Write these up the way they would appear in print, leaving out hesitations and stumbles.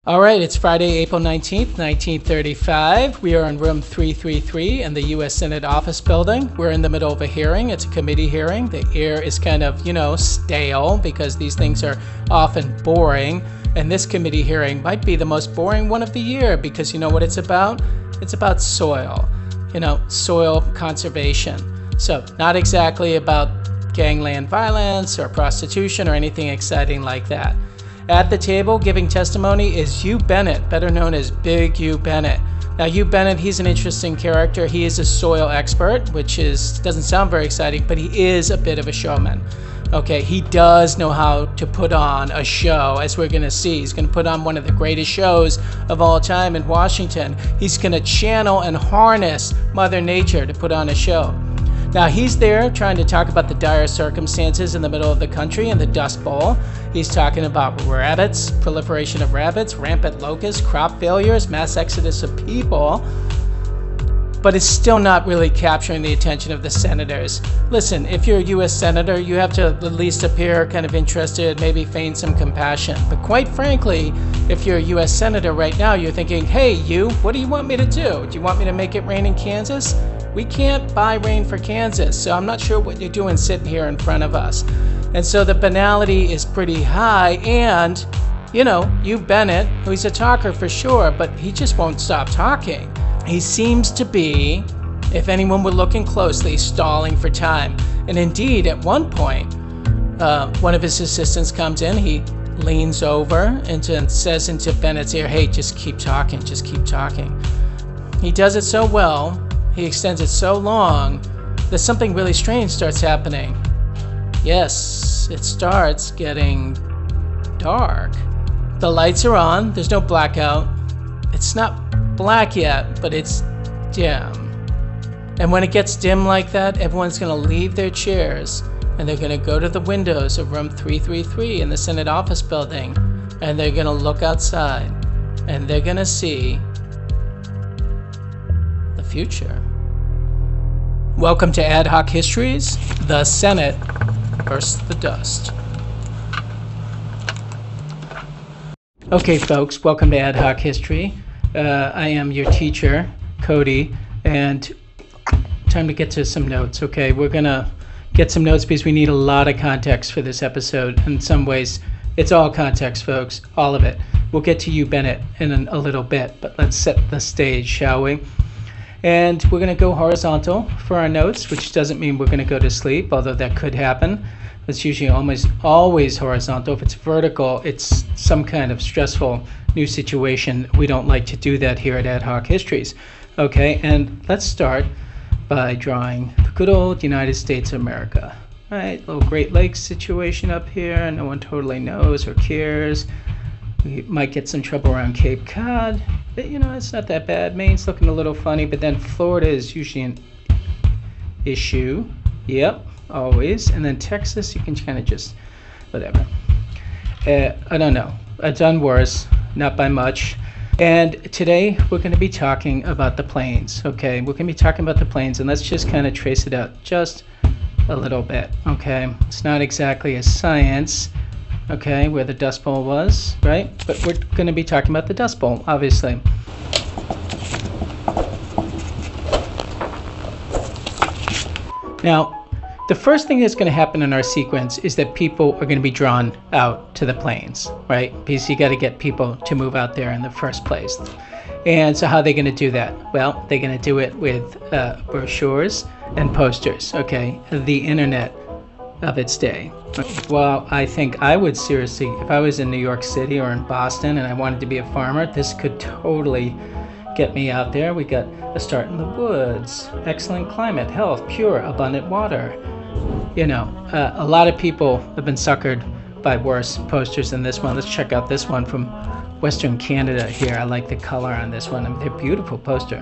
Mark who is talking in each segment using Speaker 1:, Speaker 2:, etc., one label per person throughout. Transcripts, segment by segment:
Speaker 1: All right, it's Friday, April 19th, 1935. We are in room 333 in the U.S. Senate office building. We're in the middle of a hearing. It's a committee hearing. The air is kind of, stale because these things are often boring. And this committee hearing might be the most boring one of the year because you know what it's about? It's about soil, soil conservation. So not exactly about gangland violence or prostitution or anything exciting like that. At the table giving testimony is Hugh Bennett, better known as Big Hugh Bennett. Now, Hugh Bennett, he's an interesting character. He is a soil expert, which doesn't sound very exciting, but he is a bit of a showman. Okay, he does know how to put on a show, as we're going to see. He's going to put on one of the greatest shows of all time in Washington. He's going to channel and harness Mother Nature to put on a show. Now, he's there trying to talk about the dire circumstances in the middle of the country and the Dust Bowl. He's talking about rabbits, proliferation of rabbits, rampant locusts, crop failures, mass exodus of people. But it's still not really capturing the attention of the senators. Listen, if you're a U.S. senator, you have to at least appear kind of interested, maybe feign some compassion. But quite frankly, if you're a U.S. senator right now, you're thinking, hey, what do you want me to do? Do you want me to make it rain in Kansas? We can't buy rain for Kansas, so I'm not sure what you're doing sitting here in front of us. And so the banality is pretty high, and, Hugh Bennett, who's a talker for sure, but he just won't stop talking. He seems to be, if anyone were looking closely, stalling for time. And indeed, at one point, one of his assistants comes in, he leans over and says into Bennett's ear, hey, just keep talking, just keep talking. He does it so well, he extends it so long, that something really strange starts happening. Yes, it starts getting dark. The lights are on, there's no blackout. It's not black yet, but it's dim. And when it gets dim like that, everyone's going to leave their chairs and they're going to go to the windows of room 333 in the Senate office building, and they're going to look outside and they're going to see the future. Welcome to Ad Hoc Histories, the Senate versus the Dust. Okay, folks, welcome to Ad Hoc History. I am your teacher, Cody, and time to get to some notes, okay? We're going to get some notes because we need a lot of context for this episode. In some ways, it's all context, folks, all of it. We'll get to you, Bennett, in a little bit, but let's set the stage, shall we? And we're going to go horizontal for our notes, which doesn't mean we're going to go to sleep, although that could happen. It's usually almost always horizontal. If it's vertical, it's some kind of stressful new situation. We don't like to do that here at Ad Hoc Histories. Okay, and let's start by drawing the good old United States of America. All right, little Great Lakes situation up here. No one totally knows or cares. We might get some trouble around Cape Cod, but it's not that bad. Maine's looking a little funny, but then Florida is usually an issue. Yep, always. And then Texas, you can kind of just, whatever. I don't know. I've done worse, not by much. And today we're going to be talking about the plains, okay? We're going to be talking about the plains, and let's just kind of trace it out just a little bit, okay? It's not exactly a science, okay, where the Dust Bowl was, right? But we're going to be talking about the Dust Bowl, obviously. Now, the first thing that's going to happen in our sequence is that people are going to be drawn out to the plains, right? Because you got to get people to move out there in the first place. And so how are they going to do that? Well, they're going to do it with brochures and posters, okay? The internet of its day. Well, I think I would seriously, if I was in New York City or in Boston and I wanted to be a farmer, this could totally get me out there. We got a start in the woods, excellent climate, health, pure, abundant water. A lot of people have been suckered by worse posters than this one. Let's check out this one from Western Canada here. I like the color on this one. They're beautiful poster.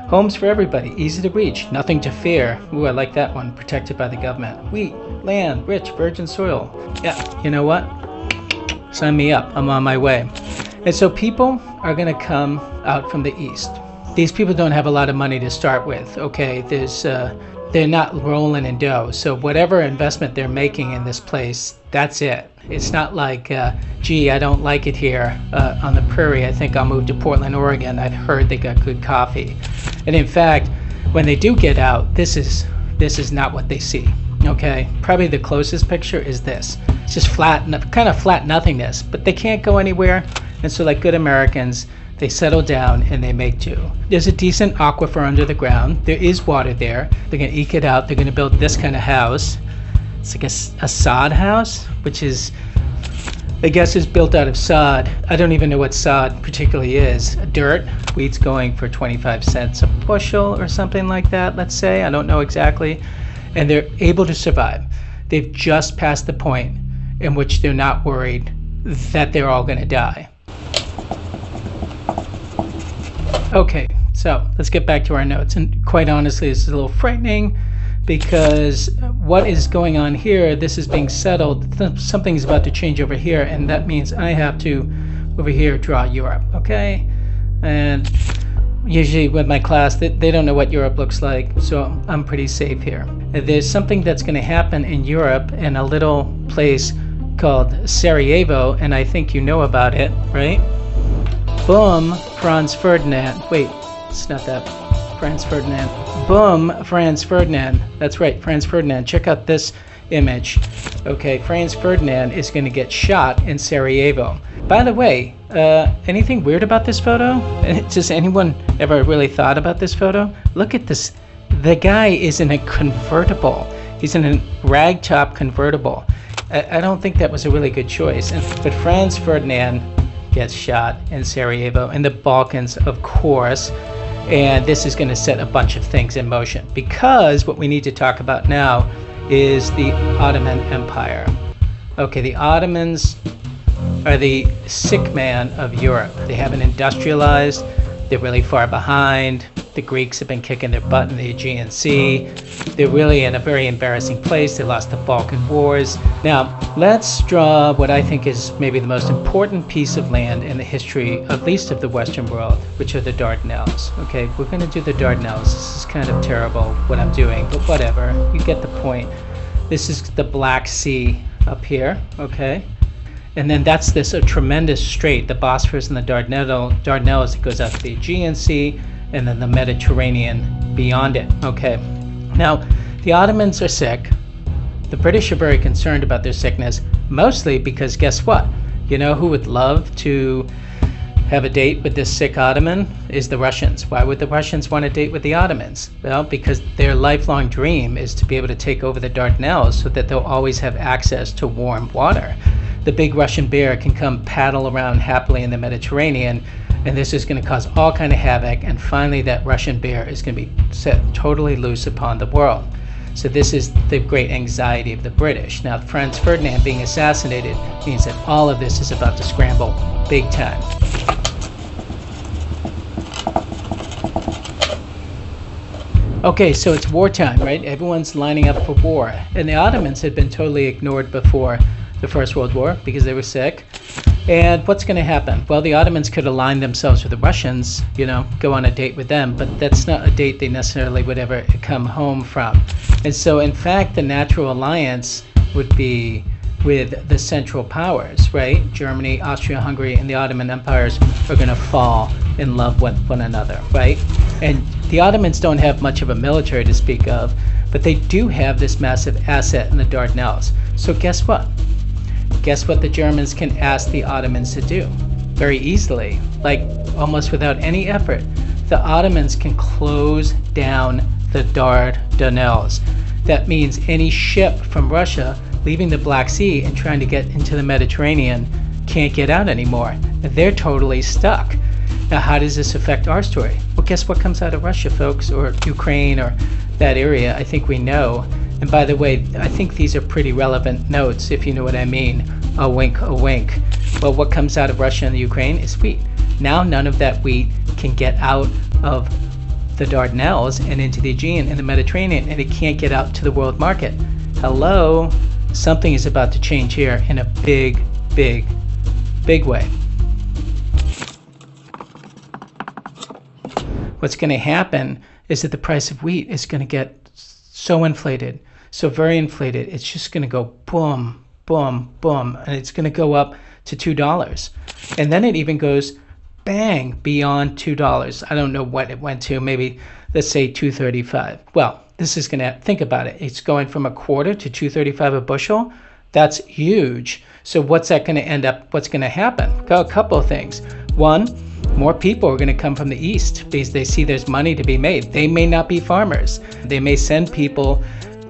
Speaker 1: Homes for everybody, easy to reach, nothing to fear. Ooh, I like that one, protected by the government. Wheat, land, rich, virgin soil. Yeah, you know what? Sign me up, I'm on my way. And so people are gonna come out from the east. These people don't have a lot of money to start with, okay? They're not rolling in dough. So whatever investment they're making in this place, that's it. It's not like, gee, I don't like it here on the prairie. I think I'll move to Portland, Oregon. I've heard they got good coffee. And in fact, when they do get out, this is not what they see. Okay, probably the closest picture is this. It's just flat, kind of flat nothingness, but they can't go anywhere. And so like good Americans, they settle down and they make do. There's a decent aquifer under the ground. There is water there. They're gonna eke it out. They're gonna build this kind of house. It's like a sod house, which is, I guess, is built out of sod. I don't even know what sod particularly is. Dirt, wheat's going for 25 cents a bushel or something like that, let's say. I don't know exactly. And they're able to survive. They've just passed the point in which they're not worried that they're all gonna die. Okay, so let's get back to our notes. And quite honestly, this is a little frightening because what is going on here, this is being settled. Something's about to change over here, and that means I have to, over here, draw Europe, okay? And usually with my class, they don't know what Europe looks like, so I'm pretty safe here. There's something that's going to happen in Europe in a little place called Sarajevo, and I think you know about it, right? Boom, Franz Ferdinand. Wait, it's not that. Franz Ferdinand. Boom, Franz Ferdinand. That's right, Franz Ferdinand. Check out this image. Okay, Franz Ferdinand is going to get shot in Sarajevo. By the way, anything weird about this photo? Does anyone ever really thought about this photo? Look at this. The guy is in a convertible. He's in a ragtop convertible. I don't think that was a really good choice. But Franz Ferdinand gets shot in Sarajevo, in the Balkans, of course. And this is going to set a bunch of things in motion, because what we need to talk about now is the Ottoman Empire. Okay, the Ottomans are the sick man of Europe. They haven't industrialized. They're really far behind. The Greeks have been kicking their butt in the Aegean Sea. They're really in a very embarrassing place. They lost the Balkan Wars. Now, let's draw what I think is maybe the most important piece of land in the history, at least of the Western world, which are the Dardanelles. Okay, we're going to do the Dardanelles. This is kind of terrible what I'm doing, but whatever. You get the point. This is the Black Sea up here, okay? And then that's this a tremendous strait, the Bosphorus and the Dardanelles. It goes out to the Aegean Sea, and then the Mediterranean beyond it. Okay, now the Ottomans are sick. The British are very concerned about their sickness, mostly because guess what? You know who would love to have a date with this sick Ottoman? Is the Russians. Why would the Russians want a date with the Ottomans? Well, because their lifelong dream is to be able to take over the Dardanelles so that they'll always have access to warm water. The big Russian bear can come paddle around happily in the Mediterranean, and this is going to cause all kind of havoc, and finally that Russian bear is going to be set totally loose upon the world. So this is the great anxiety of the British. Now, Franz Ferdinand being assassinated means that all of this is about to scramble big time. Okay, so it's wartime, right? Everyone's lining up for war. And the Ottomans had been totally ignored before the First World War because they were sick. And what's going to happen? Well, the Ottomans could align themselves with the Russians, you know, go on a date with them, but that's not a date they necessarily would ever come home from. And so, in fact, the natural alliance would be with the Central Powers, right? Germany, Austria-Hungary, and the Ottoman empires are going to fall in love with one another, right? And the Ottomans don't have much of a military to speak of, but they do have this massive asset in the Dardanelles. So guess what? Guess what the Germans can ask the Ottomans to do? Very easily, like almost without any effort. The Ottomans can close down the Dardanelles. That means any ship from Russia leaving the Black Sea and trying to get into the Mediterranean can't get out anymore. They're totally stuck. Now, how does this affect our story? Well, guess what comes out of Russia, folks, or Ukraine, or that area? I think we know. And by the way, I think these are pretty relevant notes, if you know what I mean. A wink, a wink. Well, what comes out of Russia and the Ukraine is wheat. Now none of that wheat can get out of the Dardanelles and into the Aegean and the Mediterranean, and it can't get out to the world market. Hello? Something is about to change here in a big, big, big way. What's going to happen is that the price of wheat is going to get so inflated, so very inflated, it's just going to go boom, boom, boom, and it's going to go up to $2. And then it even goes bang beyond $2. I don't know what it went to, maybe let's say $2.35. Well, this is going to, think about it. It's going from a quarter to $2.35 a bushel. That's huge. So what's that going to end up, what's going to happen? A couple of things. One, more people are going to come from the east because they see there's money to be made. They may not be farmers. They may send people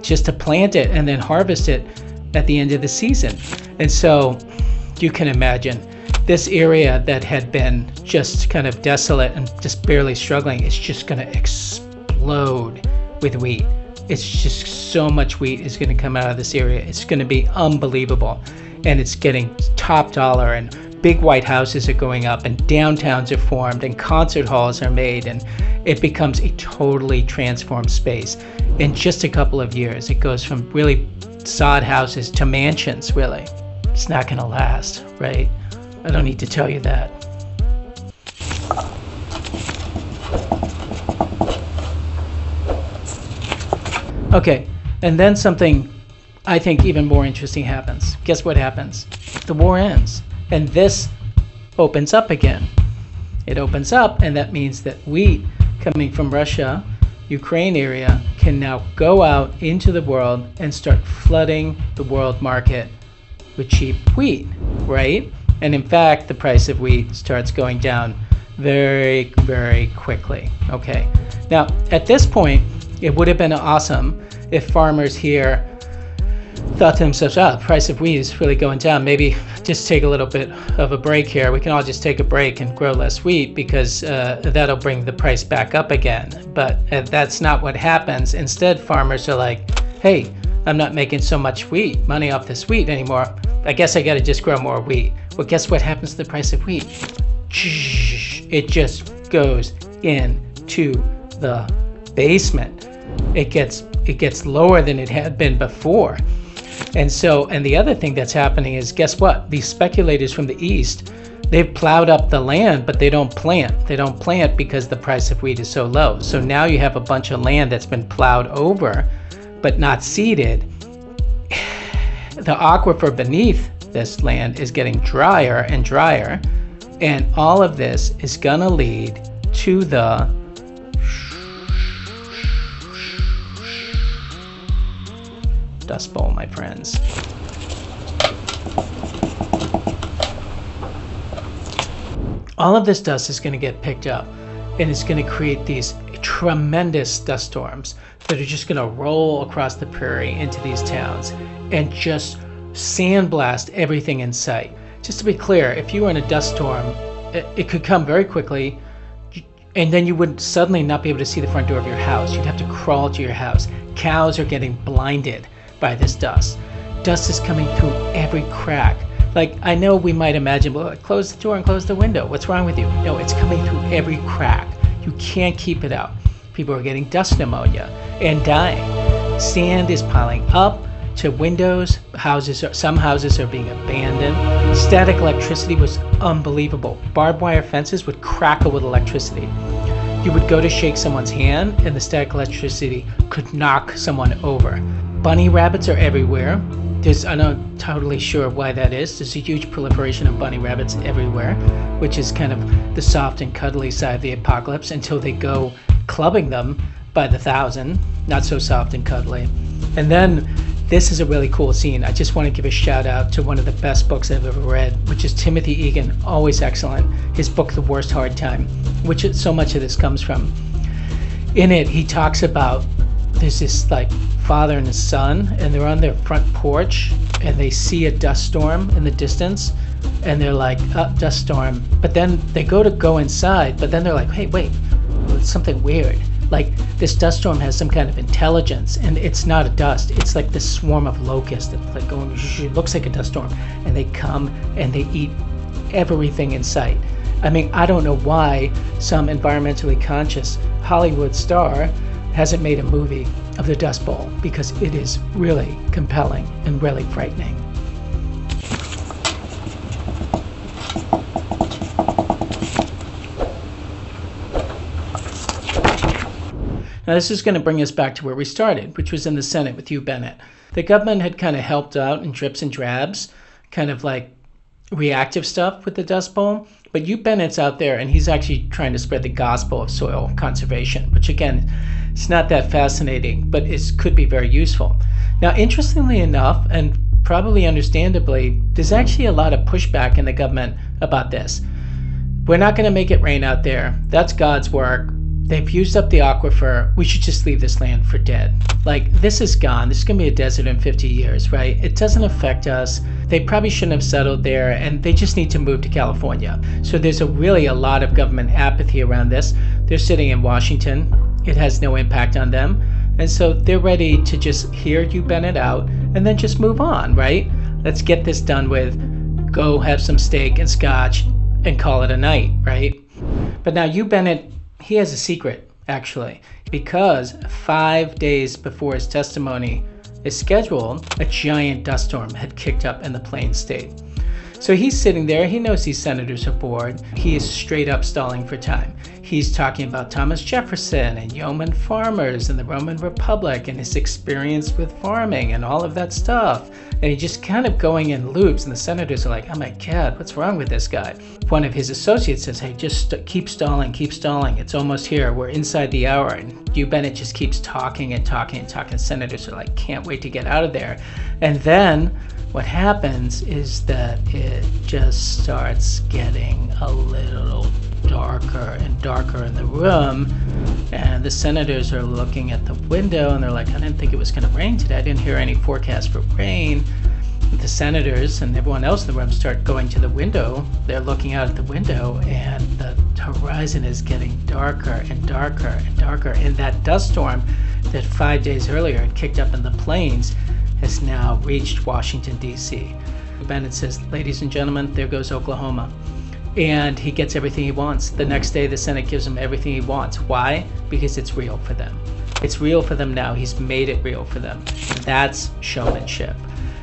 Speaker 1: just to plant it and then harvest it at the end of the season. And so you can imagine this area that had been just kind of desolate and just barely struggling is just going to explode with wheat. It's just so much wheat is going to come out of this area. It's going to be unbelievable. And it's getting top dollar, and big white houses are going up, and downtowns are formed, and concert halls are made, and it becomes a totally transformed space. In just a couple of years, it goes from really sod houses to mansions, really. It's not going to last, right? I don't need to tell you that. Okay, and then something I think even more interesting happens. Guess what happens? The war ends, and this opens up again. It opens up, and that means that wheat coming from Russia, Ukraine area can now go out into the world and start flooding the world market with cheap wheat, right? And in fact, the price of wheat starts going down very, very quickly. Okay. Now, at this point, it would have been awesome if farmers here thought to themselves, the price of wheat is really going down. Maybe just take a little bit of a break here. We can all just take a break and grow less wheat because that'll bring the price back up again. But that's not what happens. Instead, farmers are like, hey, I'm not making so much money off this wheat anymore. I guess I got to just grow more wheat. Well, guess what happens to the price of wheat? It just goes into the basement. It gets lower than it had been before. And the other thing that's happening is, guess what? These speculators from the east, they've plowed up the land, but they don't plant. They don't plant because the price of wheat is so low. So now you have a bunch of land that's been plowed over, but not seeded. The aquifer beneath this land is getting drier and drier, and all of this is gonna lead to the Dust Bowl, my friends. All of this dust is going to get picked up, and it's going to create these tremendous dust storms that are just going to roll across the prairie into these towns and just sandblast everything in sight. Just to be clear, if you were in a dust storm, it could come very quickly, and then you would suddenly not be able to see the front door of your house. You'd have to crawl to your house. Cows are getting blinded by this dust. Dust is coming through every crack. Like, I know we might imagine, well, close the door and close the window. What's wrong with you? No, it's coming through every crack. You can't keep it out. People are getting dust pneumonia and dying. Sand is piling up to windows. Some houses are being abandoned. Static electricity was unbelievable. Barbed wire fences would crackle with electricity. You would go to shake someone's hand, and the static electricity could knock someone over. Bunny rabbits are everywhere. I'm not totally sure why that is. There's a huge proliferation of bunny rabbits everywhere, which is kind of the soft and cuddly side of the apocalypse until they go clubbing them by the thousand. Not so soft and cuddly. And then this is a really cool scene. I just want to give a shout out to one of the best books I've ever read, which is Timothy Egan, always excellent. His book, The Worst Hard Time, which so much of this comes from. In it, he talks about there's this like father and his son, and they're on their front porch, and they see a dust storm in the distance, and they're like, dust storm. But then they go inside, but then they're like, hey, wait, it's something weird. Like, this dust storm has some kind of intelligence, and it's not a dust. It's like this swarm of locusts that's like going, it looks like a dust storm, and they come and they eat everything in sight. I mean, I don't know why some environmentally conscious Hollywood star hasn't made a movie of the Dust Bowl, because it is really compelling and really frightening. Now, this is going to bring us back to where we started, which was in the Senate with Hugh Bennett. The government had kind of helped out in drips and drabs, kind of like reactive stuff with the Dust Bowl. But Hugh Bennett's out there, and he's actually trying to spread the gospel of soil conservation, which, again, it's not that fascinating, but it could be very useful. Now, interestingly enough, and probably understandably, there's actually a lot of pushback in the government about this. We're not going to make it rain out there. That's God's work. They've used up the aquifer. We should just leave this land for dead. Like, this is gone. This is going to be a desert in 50 years, right? It doesn't affect us. They probably shouldn't have settled there, and they just need to move to California. So there's really a lot of government apathy around this. They're sitting in Washington. It has no impact on them. And so they're ready to just hear Hugh Bennett out and then just move on, right? Let's get this done with. Go have some steak and scotch and call it a night, right? But now Hugh Bennett, he has a secret, actually, because 5 days before his testimony is scheduled, a giant dust storm had kicked up in the Plains state. So he's sitting there. He knows these senators are bored. He is straight up stalling for time. He's talking about Thomas Jefferson and yeoman farmers and the Roman Republic and his experience with farming and all of that stuff. And he's just kind of going in loops. And the senators are like, oh my God, what's wrong with this guy? One of his associates says, hey, just keep stalling, keep stalling. It's almost here. We're inside the hour. And Hugh Bennett just keeps talking and talking and talking. Senators are like, can't wait to get out of there. And then what happens is that it just starts getting a little darker and darker in the room, and the senators are looking at the window and they're like, I didn't think it was going to rain today. I didn't hear any forecast for rain. The senators and everyone else in the room start going to the window. They're looking out at the window, and the horizon is getting darker and darker and darker, and that dust storm that 5 days earlier had kicked up in the Plains has now reached Washington, D.C. Bennett says, ladies and gentlemen, there goes Oklahoma. And he gets everything he wants. The next day, the Senate gives him everything he wants. Why? Because it's real for them. It's real for them now. He's made it real for them. That's showmanship.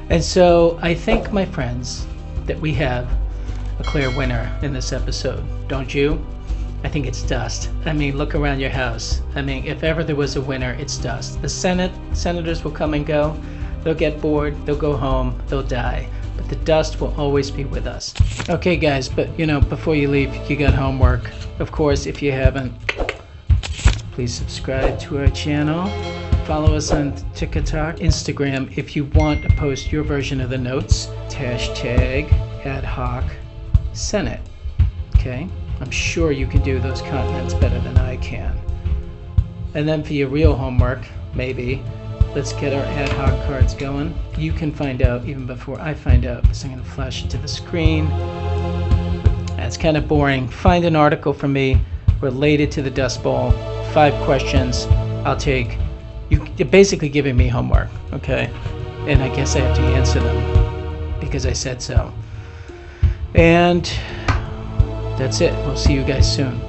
Speaker 1: And so I think, my friends, that we have a clear winner in this episode. Don't you? I think it's dust. I mean, look around your house. I mean, if ever there was a winner, it's dust. The senators will come and go. They'll get bored. They'll go home. They'll die. But the dust will always be with us. Okay, guys, but, before you leave, you got homework. Of course, if you haven't, please subscribe to our channel. Follow us on TikTok, Instagram. If you want to post your version of the notes, hashtag #AdHocSenate. Okay? I'm sure you can do those continents better than I can. And then for your real homework, maybe, let's get our ad hoc cards going. You can find out even before I find out, because I'm going to flash it to the screen. That's kind of boring. Find an article from me related to the Dust Bowl. 5 questions. I'll take. You're basically giving me homework, okay? And I guess I have to answer them because I said so. And that's it. We'll see you guys soon.